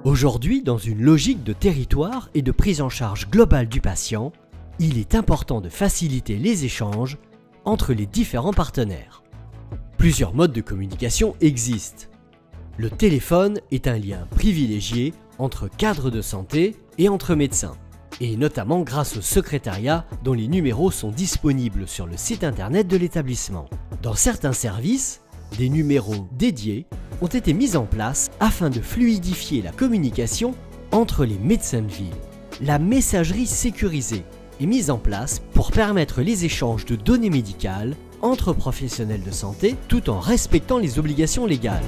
Aujourd'hui, dans une logique de territoire et de prise en charge globale du patient, il est important de faciliter les échanges entre les différents partenaires. Plusieurs modes de communication existent. Le téléphone est un lien privilégié entre cadres de santé et entre médecins, et notamment grâce au secrétariat dont les numéros sont disponibles sur le site internet de l'établissement. Dans certains services, des numéros dédiés ont été mis en place afin de fluidifier la communication entre les médecins de ville. La messagerie sécurisée est mise en place pour permettre les échanges de données médicales entre professionnels de santé tout en respectant les obligations légales.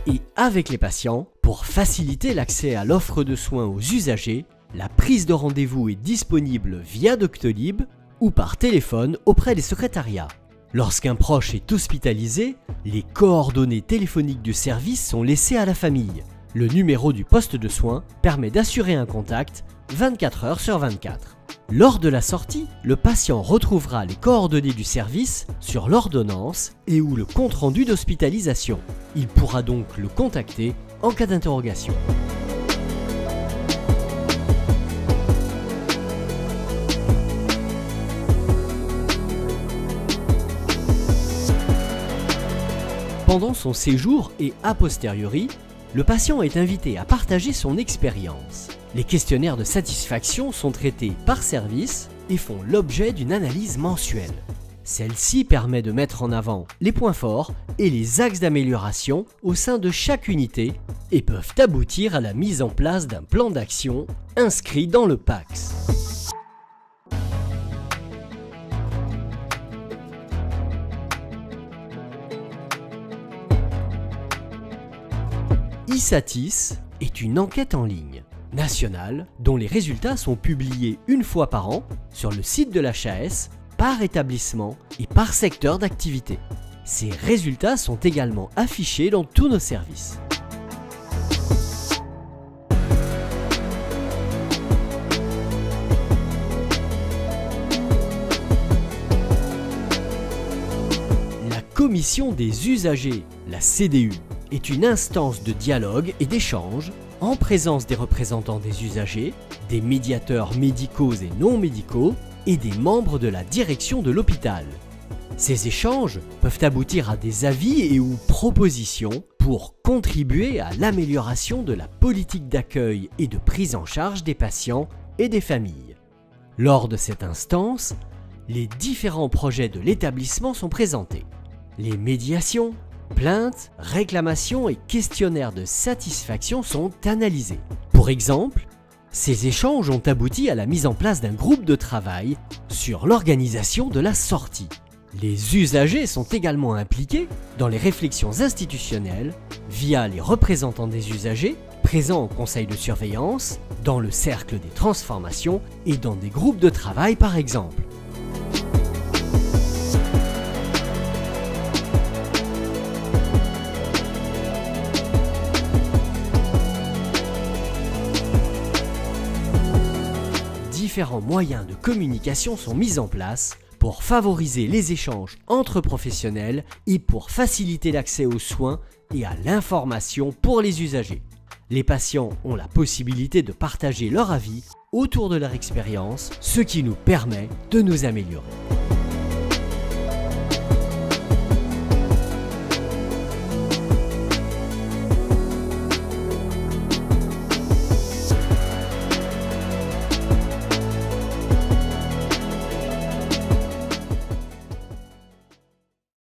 Et avec les patients, pour faciliter l'accès à l'offre de soins aux usagers, la prise de rendez-vous est disponible via Doctolib ou par téléphone auprès des secrétariats. Lorsqu'un proche est hospitalisé, les coordonnées téléphoniques du service sont laissées à la famille. Le numéro du poste de soins permet d'assurer un contact 24 heures sur 24. Lors de la sortie, le patient retrouvera les coordonnées du service sur l'ordonnance et ou le compte-rendu d'hospitalisation. Il pourra donc le contacter en cas d'interrogation. Pendant son séjour et a posteriori, le patient est invité à partager son expérience. Les questionnaires de satisfaction sont traités par service et font l'objet d'une analyse mensuelle. Celle-ci permet de mettre en avant les points forts et les axes d'amélioration au sein de chaque unité et peuvent aboutir à la mise en place d'un plan d'action inscrit dans le PACS. ISATIS est une enquête en ligne nationale dont les résultats sont publiés une fois par an sur le site de l'HAS par établissement et par secteur d'activité. Ces résultats sont également affichés dans tous nos services. La commission des usagers, la CDU, est une instance de dialogue et d'échange en présence des représentants des usagers, des médiateurs médicaux et non médicaux et des membres de la direction de l'hôpital. Ces échanges peuvent aboutir à des avis et ou propositions pour contribuer à l'amélioration de la politique d'accueil et de prise en charge des patients et des familles. Lors de cette instance, les différents projets de l'établissement sont présentés. Les médiations, plaintes, réclamations et questionnaires de satisfaction sont analysés. Pour exemple, ces échanges ont abouti à la mise en place d'un groupe de travail sur l'organisation de la sortie. Les usagers sont également impliqués dans les réflexions institutionnelles via les représentants des usagers présents au conseil de surveillance, dans le cercle des transformations et dans des groupes de travail par exemple. Différents moyens de communication sont mis en place pour favoriser les échanges entre professionnels et pour faciliter l'accès aux soins et à l'information pour les usagers. Les patients ont la possibilité de partager leur avis autour de leur expérience, ce qui nous permet de nous améliorer.